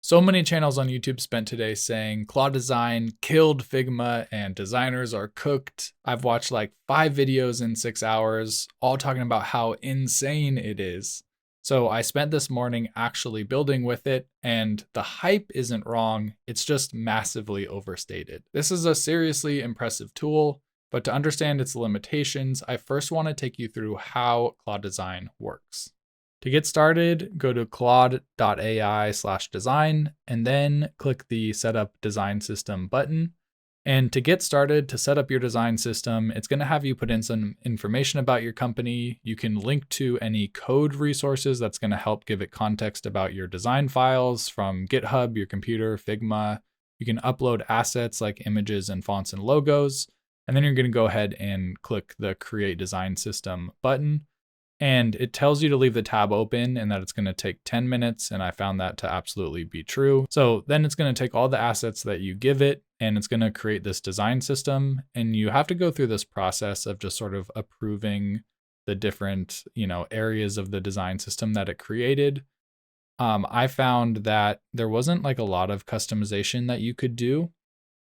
So many channels on YouTube spent today saying Claude Design killed Figma and designers are cooked. I've watched like 5 videos in 6 hours, all talking about how insane it is. So I spent this morning actually building with it, and the hype isn't wrong, it's just massively overstated. This is a seriously impressive tool, but to understand its limitations, I first want to take you through how Claude Design works. To get started, go to claude.ai/design and then click the Setup Design System button. And to get started, to set up your design system, it's going to have you put in some information about your company. You can link to any code resources that's going to help give it context about your design files from GitHub, your computer, Figma. You can upload assets like images and fonts and logos. And then you're going to go ahead and click the Create Design System button. And it tells you to leave the tab open and that it's going to take 10 minutes. And I found that to absolutely be true. So then it's going to take all the assets that you give it and it's going to create this design system. And you have to go through this process of just sort of approving the different, areas of the design system that it created. I found that there wasn't like a lot of customization that you could do.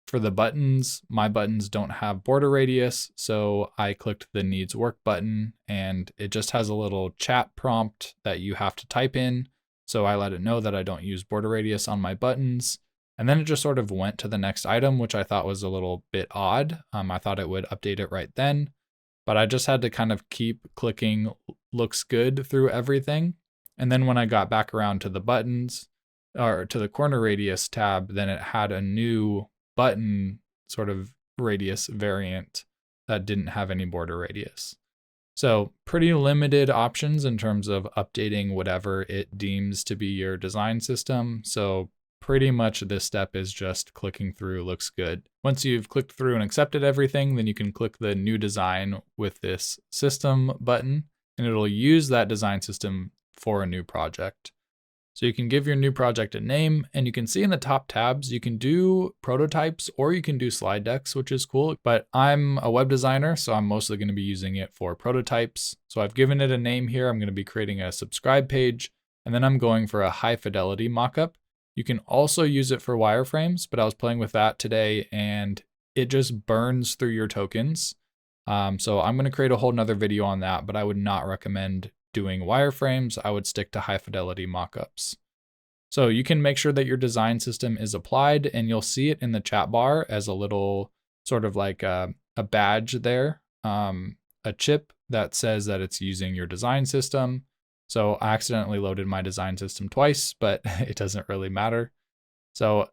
For the buttons, my buttons don't have border radius, so I clicked the needs work button and it just has a little chat prompt that you have to type in. So I let it know that I don't use border radius on my buttons. And then it just sort of went to the next item, which I thought was a little bit odd. I thought it would update it right then, but I just had to kind of keep clicking looks good through everything. And then when I got back around to the buttons or to the corner radius tab, then it had a new button sort of radius variant that didn't have any border radius. So pretty limited options in terms of updating whatever it deems to be your design system. So pretty much this step is just clicking through looks good. Once you've clicked through and accepted everything, then you can click the new design with this system button and it'll use that design system for a new project. So you can give your new project a name and you can see in the top tabs, you can do prototypes or you can do slide decks, which is cool. But I'm a web designer, so I'm mostly going to be using it for prototypes. So I've given it a name here. I'm going to be creating a subscribe page and then I'm going for a high fidelity mockup. You can also use it for wireframes, but I was playing with that today and it just burns through your tokens. So I'm going to create a whole nother video on that, but I would not recommend doing wireframes. I would stick to high fidelity mockups. So you can make sure that your design system is applied and you'll see it in the chat bar as a little sort of like a badge there, a chip that says that it's using your design system. So I accidentally loaded my design system twice, but it doesn't really matter. So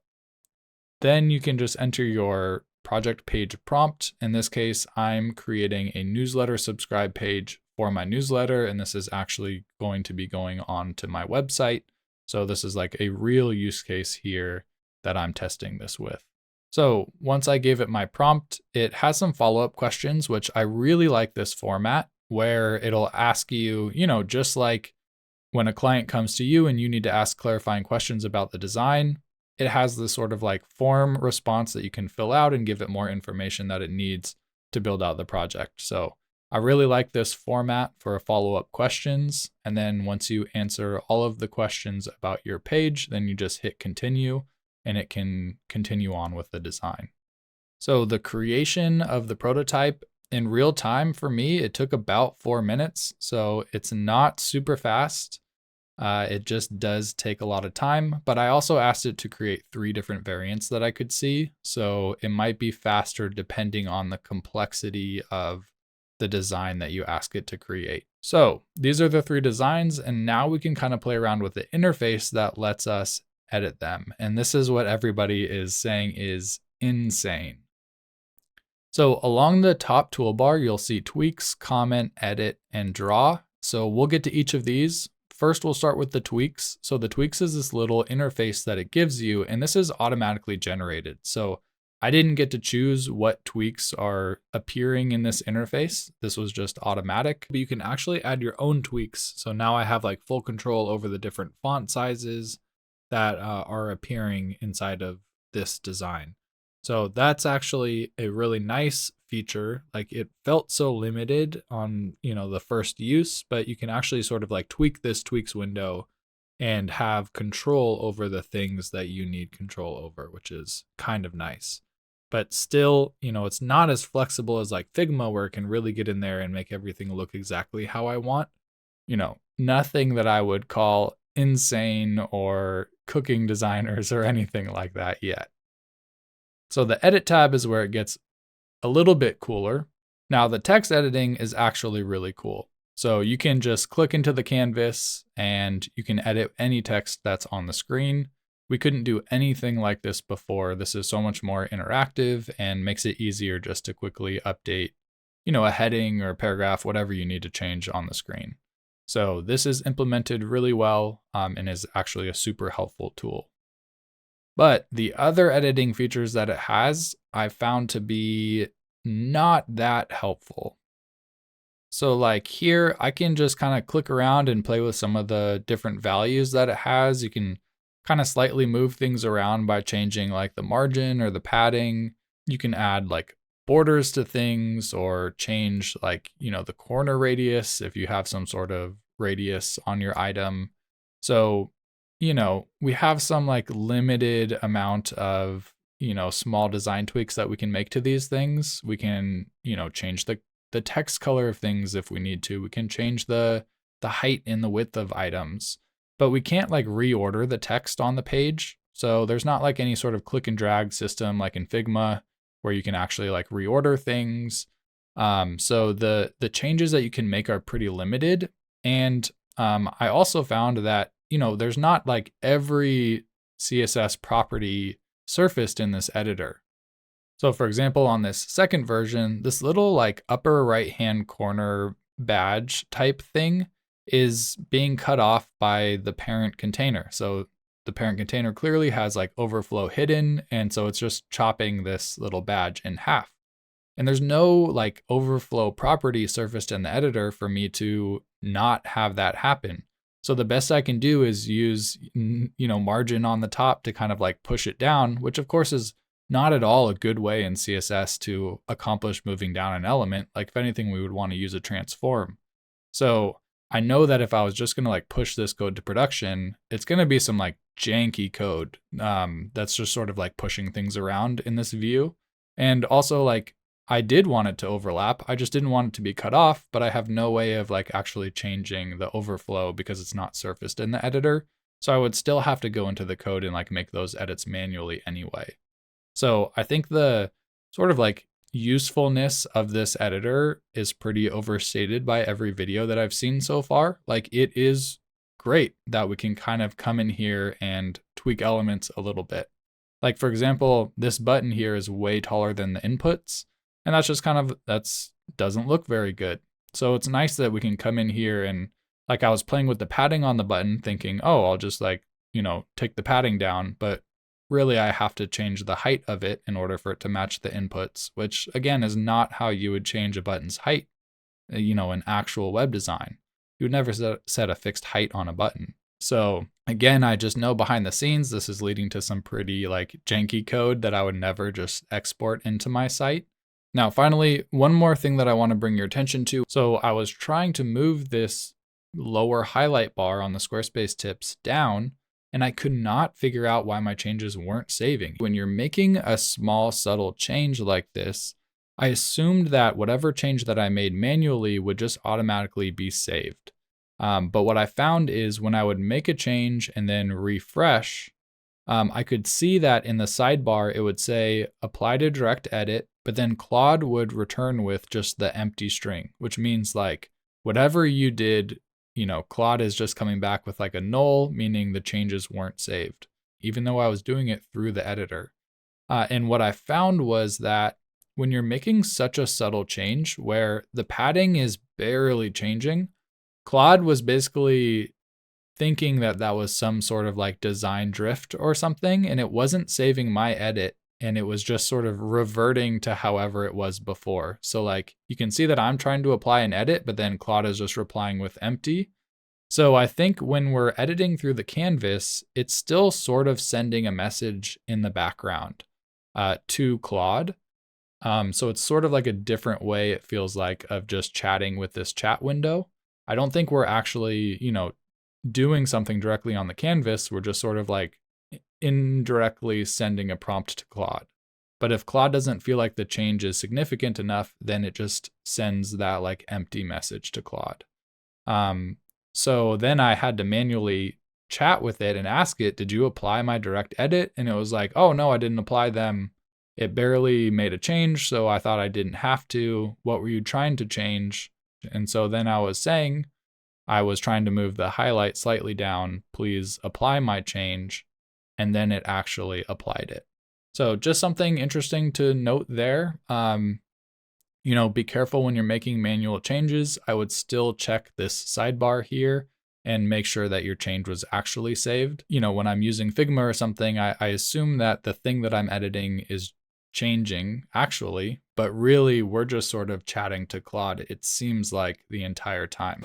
then you can just enter your project page prompt. In this case, I'm creating a newsletter subscribe page for my newsletter, and this is actually going to be going on to my website. So this is like a real use case here that I'm testing this with. So once I gave it my prompt, it has some follow-up questions, which I really like this format where it'll ask you, just like when a client comes to you and you need to ask clarifying questions about the design, it has this sort of like form response that you can fill out and give it more information that it needs to build out the project. So I really like this format for follow-up questions. And then once you answer all of the questions about your page, then you just hit continue and it can continue on with the design. So the creation of the prototype in real time for me, it took about 4 minutes. So it's not super fast. It just does take a lot of time, but I also asked it to create 3 different variants that I could see. So it might be faster depending on the complexity of the design that you ask it to create. So these are the 3 designs, and now we can kind of play around with the interface that lets us edit them. And this is what everybody is saying is insane. So along the top toolbar, you'll see tweaks, comment, edit, and draw. So we'll get to each of these. First, we'll start with the tweaks. So the tweaks is this little interface that it gives you, and this is automatically generated. So I didn't get to choose what tweaks are appearing in this interface. This was just automatic, but you can actually add your own tweaks. So now I have like full control over the different font sizes that are appearing inside of this design. So that's actually a really nice feature. Like it felt so limited on, the first use, but you can actually sort of like tweak this tweaks window and have control over the things that you need control over, which is kind of nice. But still, it's not as flexible as like Figma, where it can really get in there and make everything look exactly how I want. Nothing that I would call insane or cooking designers or anything like that yet. So the edit tab is where it gets a little bit cooler. Now the text editing is actually really cool. So you can just click into the canvas and you can edit any text that's on the screen. We couldn't do anything like this before. This is so much more interactive and makes it easier just to quickly update, a heading or a paragraph, whatever you need to change on the screen. So this is implemented really well and is actually a super helpful tool. But the other editing features that it has, I found to be not that helpful. So like here, I can just kind of click around and play with some of the different values that it has. You can kind of slightly move things around by changing like the margin or the padding. You can add like borders to things or change like, the corner radius if you have some sort of radius on your item. So, we have some like limited amount of, small design tweaks that we can make to these things. We can, change the text color of things if we need to. We can change the height and the width of items, but we can't like reorder the text on the page. So there's not like any sort of click and drag system like in Figma where you can actually like reorder things. So the changes that you can make are pretty limited. And I also found that, there's not like every CSS property surfaced in this editor. So for example, on this second version, this little like upper right-hand corner badge type thing is being cut off by the parent container. So the parent container clearly has like overflow hidden, and so it's just chopping this little badge in half. And there's no like overflow property surfaced in the editor for me to not have that happen. So the best I can do is use, margin on the top to kind of like push it down, which of course is not at all a good way in CSS to accomplish moving down an element. Like if anything, we would want to use a transform. So I know that if I was just going to like push this code to production, it's going to be some like janky code that's just sort of like pushing things around in this view. And also like I did want it to overlap. I just didn't want it to be cut off, but I have no way of like actually changing the overflow because it's not surfaced in the editor. So I would still have to go into the code and like make those edits manually anyway. So I think the sort of like usefulness of this editor is pretty overstated by every video that I've seen so far. Like it is great that we can kind of come in here and tweak elements a little bit. Like for example, this button here is way taller than the inputs. And that's just kind of, doesn't look very good. So it's nice that we can come in here and like I was playing with the padding on the button thinking, oh, I'll just like, take the padding down. But really I have to change the height of it in order for it to match the inputs, which again is not how you would change a button's height, in actual web design. You would never set a fixed height on a button. So again, I just know behind the scenes, this is leading to some pretty like janky code that I would never just export into my site. Now, finally, one more thing that I want to bring your attention to. So I was trying to move this lower highlight bar on the Squarespace tips down, and I could not figure out why my changes weren't saving. When you're making a small, subtle change like this, I assumed that whatever change that I made manually would just automatically be saved. But what I found is when I would make a change and then refresh, I could see that in the sidebar, it would say apply to direct edit, but then Claude would return with just the empty string, which means like whatever you did, Claude is just coming back with like a null, meaning the changes weren't saved, even though I was doing it through the editor. And what I found was that when you're making such a subtle change where the padding is barely changing, Claude was basically thinking that that was some sort of like design drift or something, and it wasn't saving my edit, and it was just sort of reverting to however it was before. So like you can see that I'm trying to apply an edit, but then Claude is just replying with empty. So I think when we're editing through the canvas, it's still sort of sending a message in the background to Claude. So it's sort of like a different way, it feels like, of just chatting with this chat window. I don't think we're actually, doing something directly on the canvas, we're just sort of like indirectly sending a prompt to Claude. But if Claude doesn't feel like the change is significant enough, then it just sends that like empty message to Claude. So then I had to manually chat with it and ask it, did you apply my direct edit? And it was like, oh no, I didn't apply them. It barely made a change, so I thought I didn't have to. What were you trying to change? And so then I was saying, I was trying to move the highlight slightly down. Please apply my change. And then it actually applied it. So just something interesting to note there. Be careful when you're making manual changes. I would still check this sidebar here and make sure that your change was actually saved. When I'm using Figma or something, I assume that the thing that I'm editing is changing actually, but really we're just sort of chatting to Claude, it seems like, the entire time.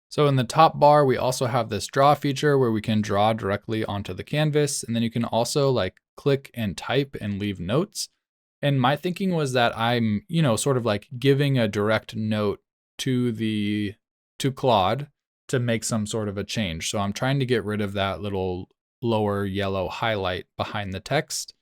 So in the top bar, we also have this draw feature where we can draw directly onto the canvas. And then you can also like click and type and leave notes. And my thinking was that I'm, sort of like giving a direct note to Claude to make some sort of a change. So I'm trying to get rid of that little lower yellow highlight behind the text.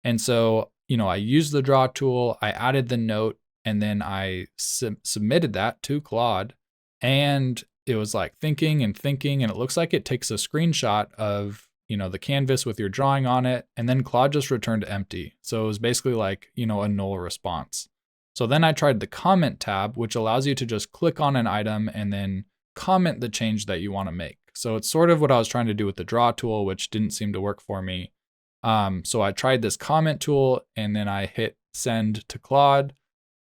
And so, I used the draw tool, I added the note, and then I submitted that to Claude. And it was like thinking, and it looks like it takes a screenshot of, the canvas with your drawing on it, and then Claude just returned empty. So it was basically like, a null response. So then I tried the comment tab, which allows you to just click on an item and then comment the change that you want to make. So it's sort of what I was trying to do with the draw tool, which didn't seem to work for me. So I tried this comment tool and then I hit send to Claude.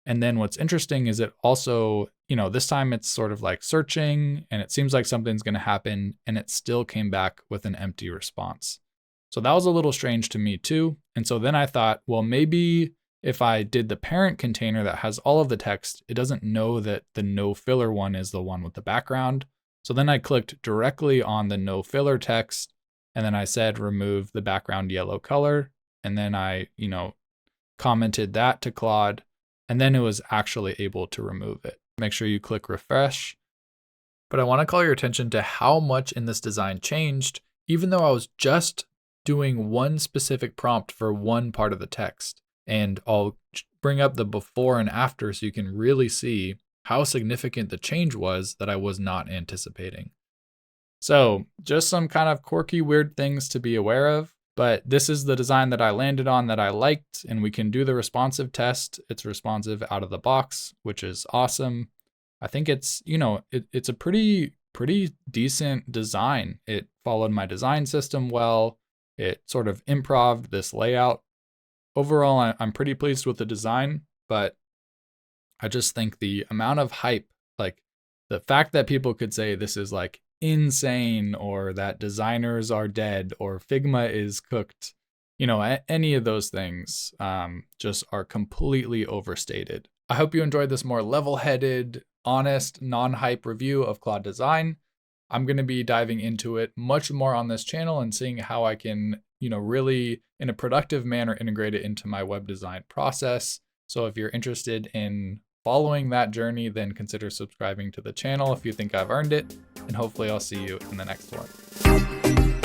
And then what's interesting is it also, this time it's sort of like searching and it seems like something's going to happen, and it still came back with an empty response. So that was a little strange to me too. And so then I thought, well, maybe if I did the parent container that has all of the text, it doesn't know that the no filler one is the one with the background. So then I clicked directly on the no filler text, and then I said remove the background yellow color. And then I, commented that to Claude, and then it was actually able to remove it. Make sure you click refresh. But I want to call your attention to how much in this design changed, even though I was just doing one specific prompt for one part of the text. And I'll bring up the before and after so you can really see how significant the change was that I was not anticipating. So just some kind of quirky, weird things to be aware of. But this is the design that I landed on that I liked, and we can do the responsive test. It's responsive out of the box, which is awesome. I think it's, it's a pretty decent design. It followed my design system well. It sort of improv'd this layout. Overall, I'm pretty pleased with the design, but I just think the amount of hype, like the fact that people could say this is like insane, or that designers are dead, or Figma is cooked, any of those things just are completely overstated. I hope you enjoyed this more level-headed, honest, non-hype review of Claude Design. I'm going to be diving into it much more on this channel and seeing how I can, really in a productive manner integrate it into my web design process. So if you're interested in following that journey, then consider subscribing to the channel if you think I've earned it, and hopefully I'll see you in the next one.